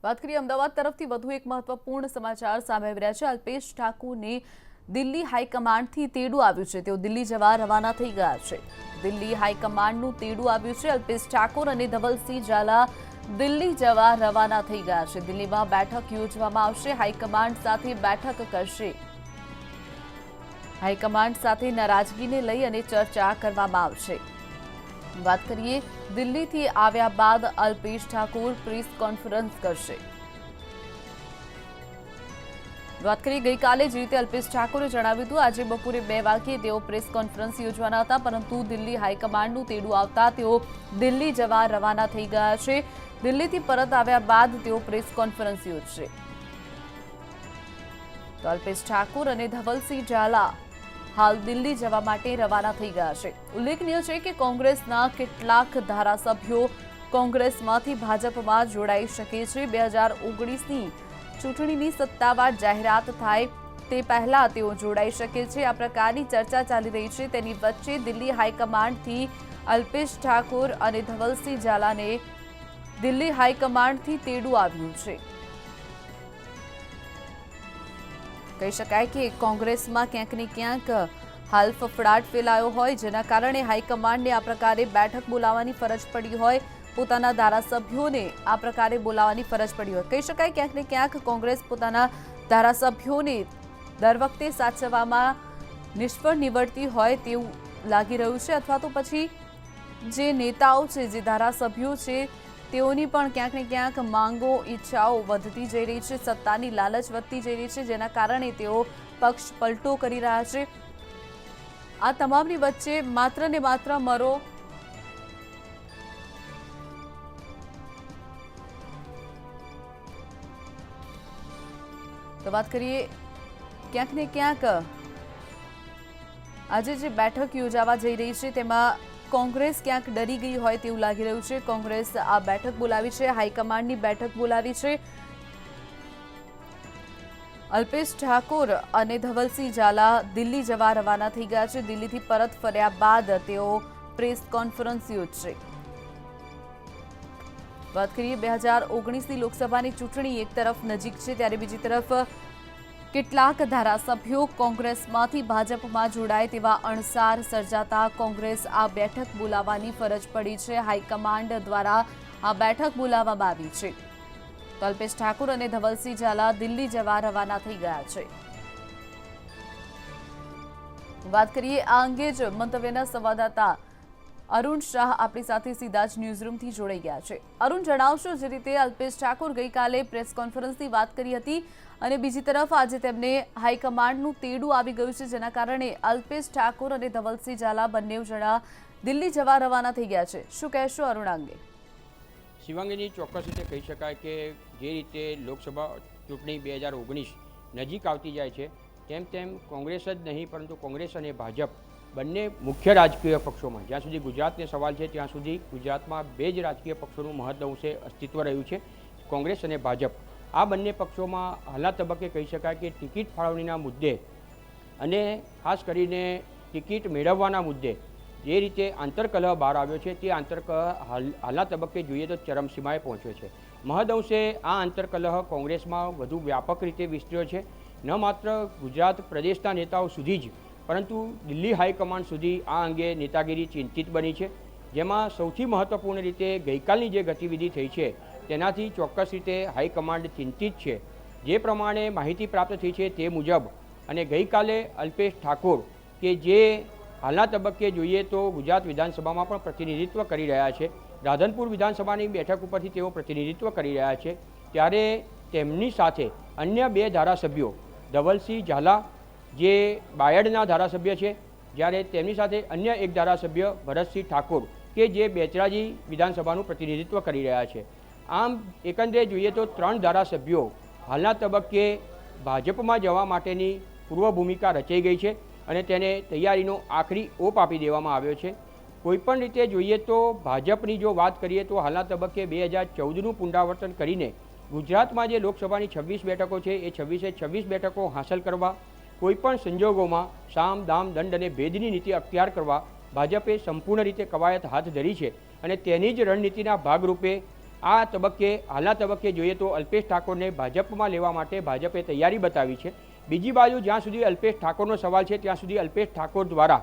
વાત કરીએ અમદાવાદ તરફથી વધુ એક મહત્વપૂર્ણ સમાચાર સામે આવી રહ્યા છે। અલ્પેશ ઠાકોરને દિલ્હી હાઈકમાન્ડથી તેડું આવ્યું છે। તેઓ દિલ્હી જવા રવાના થઈ ગયા છે। દિલ્હી હાઈકમાન્ડનું તેડું આવ્યું છે। અલ્પેશ ઠાકોર અને ધવલસિંહ ઝાલા દિલ્હી જવા રવાના થઈ ગયા છે। દિલ્હીમાં બેઠક યોજવામાં આવશે। હાઈકમાન્ડ સાથે બેઠક કરશે। હાઈકમાન્ડ સાથે નારાજગીને લઈ અને ચર્ચા કરવામાં આવશે। વાત કરીએ દિલ્હીથી આવ્યા બાદ અલ્પેશ ઠાકોર પ્રેસ કોન્ફરન્સ કરશે। વાત કરીએ ગઈકાલે જે રીતે અલ્પેશ ઠાકોરે જણાવ્યું હતું આજે બપોરે 2 વાગ્યે તેઓ પ્રેસ કોન્ફરન્સ યોજવાના હતા, પરંતુ દિલ્હી હાઈકમાન્ડનું તેડું આવતા તેઓ દિલ્હી જવા રવાના થઈ ગયા છે। દિલ્હીથી પરત આવ્યા બાદ તેઓ પ્રેસ કોન્ફરન્સ યોજશે। તો અલ્પેશ ઠાકોર અને ધવલસિંહ ઝાલા હાલ દિલ્હી જવા માટે રવાના થઈ ગયા છે। ઉલ્લેખનીય છે કે કોંગ્રેસના કેટલાક ધારાસભ્યો કોંગ્રેસમાંથી ભાજપમાં જોડાઈ શકે છે। 2019ની ચૂંટણીની સત્તાવાર જાહેરાત થાય તે પહેલા તેઓ જોડાઈ શકે છે। આ પ્રકારની ચર્ચા ચાલી રહી છે। તેની વચ્ચે દિલ્હી હાઈકમાન્ડથી અલ્પેશ ઠાકોર અને ધવલસિંહ ઝાલાને દિલ્હી હાઈકમાન્ડથી તેડું આવ્યું છે। કહી શકાય કે કોંગ્રેસમાં ક્યાંક ને ક્યાંક હાલ ફફડાટ ફેલાયો હોય, જેના કારણે હાઈકમાન્ડને આ પ્રકારે બેઠક બોલાવવાની ફરજ પડી હોય, પોતાના ધારાસભ્યોને આ પ્રકારે બોલાવવાની ફરજ પડી હોય। કહી શકાય ક્યાંક ને ક્યાંક કોંગ્રેસ પોતાના ધારાસભ્યોને દર વખતે સાચવવામાં નિષ્ફળ નીવડતી હોય તેવું લાગી રહ્યું છે, અથવા તો પછી જે નેતાઓ છે, જે ધારાસભ્યો છે, તેઓની પણ ક્યાંક ને ક્યાંક માંગો ઈચ્છાઓ વધતી જઈ રહી છે, સત્તાની લાલચ વધતી જઈ રહી છે, જેના કારણે તેઓ પક્ષ પલટો કરી રહ્યા છે। આ તમામની વચ્ચે માત્ર ને માત્ર મરો તો વાત કરીએ ક્યાંક ને ક્યાંક આજે જે બેઠક યોજાવા જઈ રહી છે તેમાં કોંગ્રેસ ક્યાંક ડરી ગઈ હોય તેવું લાગી રહ્યું છે। કોંગ્રેસ આ બેઠક બોલાવી છે, હાઈકમાન્ડની બેઠક બોલાવી છે। અલ્પેશ ઠાકોર અને ધવલસિંહ ઝાલા દિલ્હી જવા રવાના થઈ ગયા છે। દિલ્હીથી પરત ફર્યા બાદ તેઓ પ્રેસ કોન્ફરન્સ યોજશે। વાત કરીએ 2019ની લોકસભાની ચૂંટણી એક તરફ નજીક છે, ત્યારે બીજી તરફ કેટલાક ધારાસભ્યો કોંગ્રેસમાંથી ભાજપમાં જોડાય તેવા અણસાર સર્જાતા કોંગ્રેસ આ બેઠક બોલાવવાની ફરજ પડી છે। હાઈકમાન્ડ દ્વારા આ બેઠક બોલાવવામાં આવી છે। તો અલ્પેશ ઠાકોર અને ધવલસિંહ ઝાલા દિલ્હી જવા રવાના થઈ ગયા છે। વાત કરીએ આ અંગે જ મંતવ્યના સંવાદદાતા અરુણ શાહ આપણી સાથે સીધા જ ન્યૂઝરૂમથી જોડાઈ ગયા છે। અરુણ, જણાવશો જે રીતે અલ્પેશ ઠાકોર ગઈકાલે પ્રેસ કોન્ફરન્સની વાત કરી હતી અને બીજી તરફ આજે તેમને હાઈકમાન્ડનું તેડું આવી ગયું છે, જેના કારણે અલ્પેશ ઠાકોર અને ધવલસિંહ ઝાલા બંને જણા દિલ્હી જવા રવાના થઈ ગયા છે। શું કહેશો અરુણ અંગે? શિવાંગીજી, ચોક્કસ રીતે કહી શકાય કે જે રીતે લોકસભા ચૂંટણી 2019 નજીક આવતી જાય છે તેમ કોંગ્રેસ જ નહીં પરંતુ કોંગ્રેસ અને ભાજપ બંને મુખ્ય રાજકીય પક્ષોમાં, જ્યાં સુધી ગુજરાતને સવાલ છે ત્યાં સુધી ગુજરાતમાં 2 જ રાજકીય પક્ષોનું મહદઅંશે અસ્તિત્વ રહ્યું છે, કોંગ્રેસ અને ભાજપ। આ બંને પક્ષોમાં હાલના તબક્કે કહી શકાય કે ટિકિટ ફાળવણીના મુદ્દે અને ખાસ કરીને ટિકિટ મેળવવાના મુદ્દે જે રીતે આંતરકલહ બહાર આવ્યો છે તે આંતરકલહ હાલના તબક્કે જોઈએ તો ચરમસીમાએ પહોંચ્યો છે। મહદઅંશે આ આંતરકલહ કોંગ્રેસમાં વધુ વ્યાપક રીતે વિસ્તર્યો છે। ન માત્ર ગુજરાત પ્રદેશના નેતાઓ સુધી જ પરંતુ દિલ્હી હાઈકમાન્ડ સુધી આ અંગે નેતાગીરી ચિંતિત બની છે, જેમાં સૌથી મહત્ત્વપૂર્ણ રીતે ગઈકાલની જે ગતિવિધિ થઈ છે તેનાથી ચોક્કસ રીતે હાઈકમાન્ડ ચિંતિત છે। જે પ્રમાણે માહિતી પ્રાપ્ત થઈ છે તે મુજબ અને ગઈકાલે અલ્પેશ ઠાકોર કે જે હાલના તબક્કે જોઈએ તો ગુજરાત વિધાનસભામાં પણ પ્રતિનિધિત્વ કરી રહ્યા છે, રાધનપુર વિધાનસભાની બેઠક ઉપરથી તેઓ પ્રતિનિધિત્વ કરી રહ્યા છે, ત્યારે તેમની સાથે અન્ય 2 ધારાસભ્યો ધવલસિંહ ઝાલા જે બાયડના ધારાસભ્ય છે, જ્યારે તેમની સાથે અન્ય એક ધારાસભ્ય ભરતસિંહ ઠાકોર કે જે બેચરાજી વિધાનસભાનું પ્રતિનિધિત્વ કરી રહ્યા છે। આમ એકંદરે જોઈએ તો 3 ધારાસભ્યો હાલના તબક્કે ભાજપમાં જવા માટેની પૂર્વ ભૂમિકા રચાઈ ગઈ છે અને તેને તૈયારીનો આખરી ઓપ આપી દેવામાં આવ્યો છે। કોઈપણ રીતે જોઈએ તો ભાજપની જો વાત કરીએ તો હાલના તબક્કે 2014નું પુનરાવર્તન કરીને ગુજરાતમાં જે લોકસભાની 26 બેઠકો છે એ 26 બેઠકો હાંસલ કરવા કોઈપણ સંજોગોમાં સામ દામ દંડ અને ભેદની નીતિ અખ્તિયાર કરવા ભાજપે સંપૂર્ણ રીતે કવાયત હાથ ધરી છે અને તેની જ રણનીતિના ભાગરૂપે આ તબક્કે હાલના તબક્કે જોઈએ તો અલ્પેશ ઠાકોરને ભાજપમાં લેવા માટે ભાજપે તૈયારી બતાવી છે. બીજી બાજુ જ્યાં સુધી અલ્પેશ ઠાકોરનો સવાલ છે ત્યાં સુધી અલ્પેશ ઠાકોર દ્વારા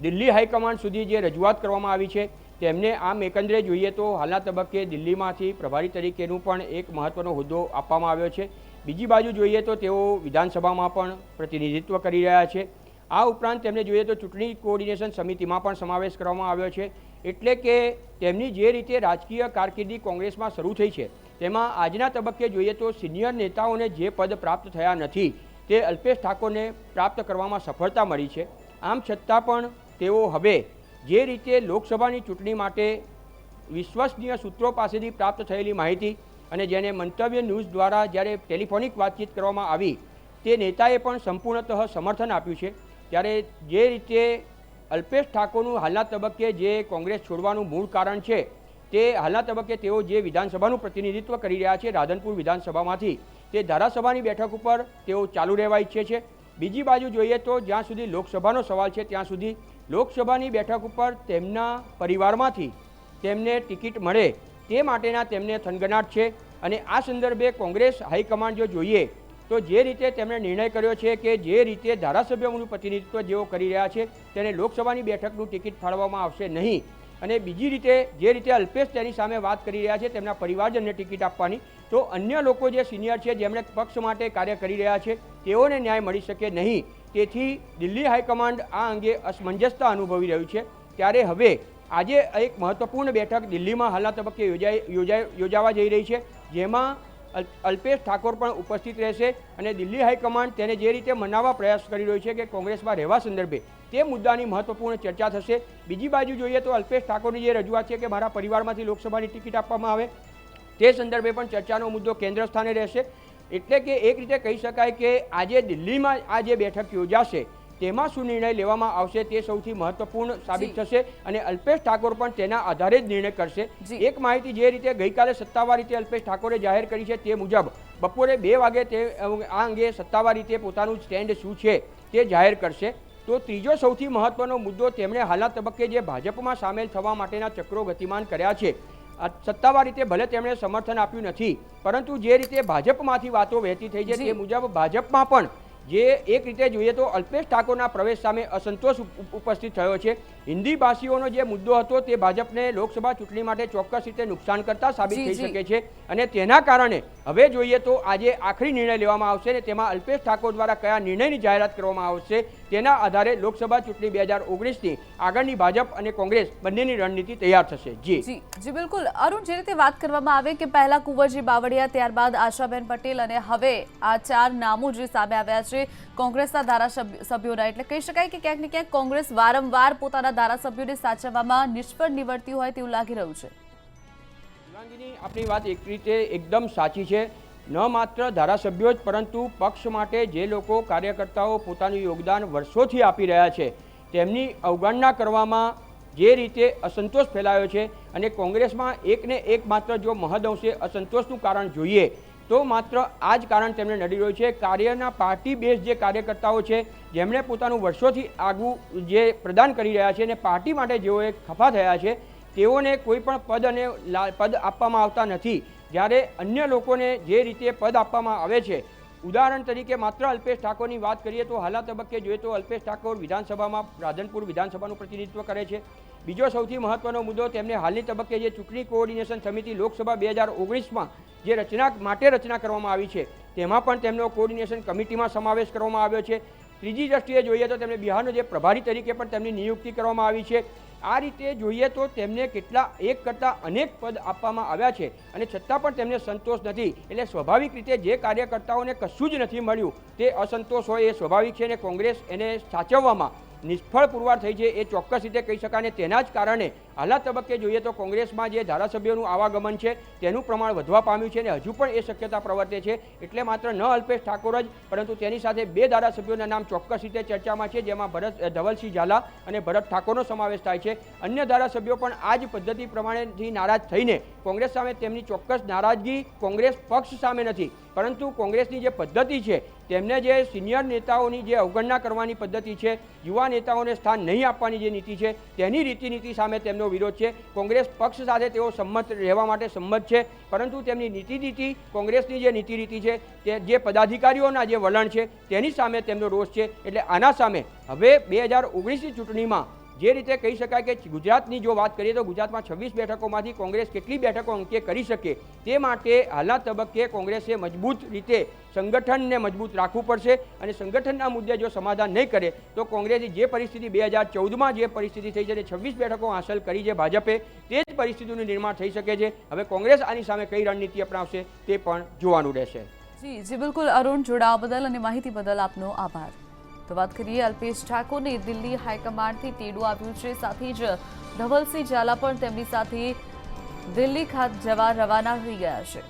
દિલ્હી હાઈકમાન્ડ સુધી જે રજૂઆત કરવામાં આવી છે તેમને આમ એકંદરે જોઈએ તો હાલના તબક્કે દિલ્હીમાંથી પ્રભારી તરીકેનું પણ એક મહત્ત્વનો હોદ્દો આપવામાં આવ્યો છે. બીજી બાજુ જોઈએ તો તેઓ વિધાનસભામાં પણ પ્રતિનિધિત્વ કરી રહ્યા છે. આ ઉપરાંત તેમને જોઈએ તો ચૂંટણી કોઓર્ડિનેશન સમિતિમાં પણ સમાવેશ કરવામાં આવ્યો છે. એટલે કે તેમની જે રીતે રાજકીય કારકિર્દી કોંગ્રેસમાં શરૂ થઈ છે તેમાં આજના તબક્કે જોઈએ તો સિનિયર નેતાઓને જે પદ પ્રાપ્ત થયા નથી તે અલ્પેશ ઠાકોરને પ્રાપ્ત કરવામાં સફળતા મળી છે. આમ છતાં પણ તેઓ હવે જે રીતે લોકસભાની ચૂંટણી માટે વિશ્વસનીય સૂત્રો પાસેથી પ્રાપ્ત થયેલી માહિતી અને જેને મંતવ્ય ન્યૂઝ દ્વારા જ્યારે ટેલિફોનિક વાતચીત કરવામાં આવી તે નેતાએ પણ સંપૂર્ણતઃ સમર્થન આપ્યું છે. ત્યારે જે રીતે અલ્પેશ ઠાકોરનું હાલના તબક્કે જે કોંગ્રેસ છોડવાનું મૂળ કારણ છે તે હાલના તબક્કે તેઓ જે વિધાનસભાનું પ્રતિનિધિત્વ કરી રહ્યા છે રાધનપુર વિધાનસભામાંથી તે ધારાસભાની બેઠક ઉપર તેઓ ચાલુ રહેવા ઈચ્છે છે. બીજી બાજુ જોઈએ તો જ્યાં સુધી લોકસભાનો સવાલ છે ત્યાં સુધી લોકસભાની બેઠક ઉપર તેમના પરિવારમાંથી તેમને ટિકિટ મળે તે માટેના તેમને થનગનાટ છે. અને આ સંદર્ભે કોંગ્રેસ હાઈકમાન્ડ જો જોઈએ તો જે રીતે તેમણે નિર્ણય કર્યો છે કે જે રીતે ધારાસભ્યોનું પ્રતિનિધિત્વ જેઓ કરી રહ્યા છે તેને લોકસભાની બેઠકનું ટિકિટ ફાળવવામાં આવશે નહીં. અને બીજી રીતે જે રીતે અલ્પેશ તેની સામે વાત કરી રહ્યા છે તેમના પરિવારજનને ટિકિટ આપવાની, તો અન્ય લોકો જે સિનિયર છે જેમણે પક્ષ માટે કાર્ય કરી રહ્યા છે તેઓને ન્યાય મળી શકે નહીં. તેથી દિલ્હી હાઈકમાન્ડ આ અંગે અસમંજસતા અનુભવી રહ્યું છે. ત્યારે હવે આજે એક મહત્વપૂર્ણ બેઠક દિલ્હીમાં હાલના તબક્કે યોજાવા જઈ રહી છે, જેમાં અલ્પેશ ઠાકોર પણ ઉપસ્થિત રહેશે અને દિલ્હી હાઈકમાન્ડ તેને જે રીતે મનાવવા પ્રયાસ કરી રહ્યો છે કે કોંગ્રેસમાં રહેવા સંદર્ભે તે મુદ્દાની મહત્વપૂર્ણ ચર્ચા થશે. બીજી બાજુ જોઈએ તો અલ્પેશ ઠાકોરની જે રજૂઆત છે કે મારા પરિવારમાંથી લોકસભાની ટિકિટ આપવામાં આવે તે સંદર્ભે પણ ચર્ચાનો મુદ્દો કેન્દ્ર સ્થાને રહેશે. એટલે કે એક રીતે કહી શકાય કે આજે દિલ્હીમાં આ જે બેઠક યોજાશે તેમાં શું નિર્ણય લેવામાં આવશે તે સૌથી મહત્વપૂર્ણ સાબિત થશે અને અલ્પેશ ઠાકોર પણ તેના આધારે જ નિર્ણય કરશે. એક માહિતી જે રીતે ગઈકાલે સત્તાવાર રીતે અલ્પેશ ઠાકોરે જાહેર કરી છે તે મુજબ બપોરે 2 વાગે તે આ અંગે સત્તાવાર રીતે પોતાનું સ્ટેન્ડ શું છે તે જાહેર કરશે. તો ત્રીજો સૌથી મહત્વનો મુદ્દો તેમણે હાલના તબક્કે જે ભાજપમાં સામેલ થવા માટેના ચક્રો ગતિમાન કર્યા છે, સત્તાવાર રીતે ભલે તેમણે સમર્થન આપ્યું નથી પરંતુ જે રીતે ભાજપમાંથી વાતો વહેતી થઈ છે તે મુજબ ભાજપમાં પણ જે એક રીતે જોઈએ તો અલ્પેશ ઠાકોરના પ્રવેશ સામે અસંતોષ ઉપસ્થિત થયો છે. હિન્દી ભાષીઓનો જે મુદ્દો હતો તે ભાજપને લોકસભા ચૂંટણી માટે ચોક્કસ રીતે નુકસાન કરતા સાબિત થઈ શકે છે અને તેના કારણે હવે જોઈએ તો આજે આખરી નિર્ણય લેવામાં આવશે અને તેમાં અલ્પેશ ઠાકોર દ્વારા કયા નિર્ણયની જાહેરાત કરવામાં આવશે તેના આધારે લોકસભા ચૂંટણી 2019ની આગળની ભાજપ અને કોંગ્રેસ બંનેની રણનીતિ તૈયાર થશે. જી બિલકુલ અરુણ, જે રીતે વાત કરવામાં આવે કે પહેલા કુંવરજી બાવળિયા, ત્યારબાદ આશાબેન પટેલ અને હવે આ 4 નામો જે સામે આવ્યા છે કોંગ્રેસના ધારાસભ્યોના, એટલે કહી શકાય કે ક્યાંક ને ક્યાંક કોંગ્રેસ વારંવાર પોતાના ધારાસભ્યોને સાચવવામાં નિષ્ફળ નીવડતી હોય તેવું લાગી રહ્યું છે. શિવાંગીની આપણી વાત એક રીતે એકદમ સાચી છે. ન માત્ર ધારાસભ્યો જ પરંતુ પક્ષ માટે જે લોકો કાર્યકર્તાઓ પોતાનું યોગદાન વર્ષોથી આપી રહ્યા છે તેમની અવગણના કરવામાં જે રીતે અસંતોષ ફેલાયો છે અને કોંગ્રેસમાં એકને એક માત્ર જો મહદઅંશે અસંતોષનું કારણ જોઈએ તો માત્ર આ જ કારણ તેમને નડી રહ્યું છે. કાર્યના પાર્ટી બેઝ જે કાર્યકર્તાઓ છે જેમણે પોતાનું વર્ષોથી આગવું જે પ્રદાન કરી રહ્યા છે અને પાર્ટી માટે જેઓએ ખફા થયા છે તેઓને કોઈ પણ પદ આપવામાં આવતા નથી. જ્યારે અન્ય લોકોને જે રીતે પદ આપવામાં આવે છે, ઉદાહરણ તરીકે માત્ર અલ્પેશ ઠાકોરની વાત કરીએ તો હાલના તબક્કે જોઈએ તો અલ્પેશ ઠાકોર વિધાનસભામાં રાધનપુર વિધાનસભાનું પ્રતિનિધિત્વ કરે છે. બીજો સૌથી મહત્વનો મુદ્દો તેમને હાલની તબક્કે જે ચૂંટણી કોઓર્ડિનેશન સમિતિ લોકસભા 2019માં જે રચના કરવામાં આવી છે તેમાં પણ તેમનો કોઓર્ડિનેશન કમિટીમાં સમાવેશ કરવામાં આવ્યો છે. ત્રીજી દ્રષ્ટિએ જોઈએ તો તેમને બિહારનો જે પ્રભારી તરીકે પણ તેમની નિયુક્તિ કરવામાં આવી છે. આ રીતે જોઈએ તો તેમને કેટલા એક કરતાં અનેક પદ આપવામાં આવ્યા છે અને છતાં પણ તેમને સંતોષ નથી. એટલે સ્વાભાવિક રીતે જે કાર્યકર્તાઓને કશું જ નથી મળ્યું તે અસંતોષ હોય એ સ્વાભાવિક છે અને કોંગ્રેસ એને સાચવવામાં નિષ્ફળ પુરવાર થઈ છે એ ચોક્કસ રીતે કહી શકાય. અને તેના જ કારણે હાલના તબક્કે જોઈએ તો કોંગ્રેસમાં જે ધારાસભ્યોનું આવાગમન છે તેનું પ્રમાણ વધવા પામ્યું છે અને હજુ પણ એ શક્યતા પ્રવર્તે છે. એટલે માત્ર ન અલ્પેશ ઠાકોર જ પરંતુ તેની સાથે 2 ધારાસભ્યોના નામ ચોક્કસ રીતે ચર્ચામાં છે, જેમાં ધવલસિંહ ઝાલા અને ભરત ઠાકોરનો સમાવેશ થાય છે. અન્ય ધારાસભ્યો પણ આ જ પદ્ધતિ પ્રમાણેથી નારાજ થઈને કોંગ્રેસ સામે તેમની ચોક્કસ નારાજગી કોંગ્રેસ પક્ષ સામે નથી પરંતુ કોંગ્રેસની જે પદ્ધતિ છે તેમને જે સિનિયર નેતાઓની જે અવગણના કરવાની પદ્ધતિ છે, યુવા નેતાઓને સ્થાન નહીં આપવાની જે નીતિ છે તેની રીતિનીતિ સામે તેમને તેમનો વિરોધ છે. કોંગ્રેસ પક્ષ સાથે તેઓ સંમત રહેવા માટે સંમત છે, પરંતુ તેમની નીતિ કોંગ્રેસની જે નીતિ છે તે જે પદાધિકારીઓના જે વલણ છે તેની સામે તેમનો રોષ છે. એટલે આના સામે હવે 2019ની ચૂંટણીમાં જે રીતે કહી શકાય કે ગુજરાતની જો વાત કરીએ તો ગુજરાતમાં 26 બેઠકોમાંથી કોંગ્રેસ કેટલી બેઠકો અંકે કરી શકે તે માટે હાલના તબક્કે કોંગ્રેસે મજબૂત રીતે સંગઠનને મજબૂત રાખવું પડશે અને સંગઠનના મુદ્દે જો સમાધાન નહીં કરે તો કોંગ્રેસની જે પરિસ્થિતિ 2014માં જે પરિસ્થિતિ થઈ છે તે 26 બેઠકો હાંસલ કરી છે ભાજપે, તે જ પરિસ્થિતિનું નિર્માણ થઈ શકે છે. હવે કોંગ્રેસ આની સામે કઈ રણનીતિ અપનાવશે તે પણ જોવાનું રહેશે. જી બિલકુલ અરુણ, જોડાવા બદલ અને માહિતી બદલ આપનો આભાર. તો વાત કરીએ અલ્પેશ ઠાકોરની. દિલ્હી હાઈકમાન્ડથી તેડું આવ્યું છે, સાથે જ ધવલસિંહ ઝાલા પણ તેમની સાથે દિલ્હી ખાતે જવા રવાના થઈ ગયા છે.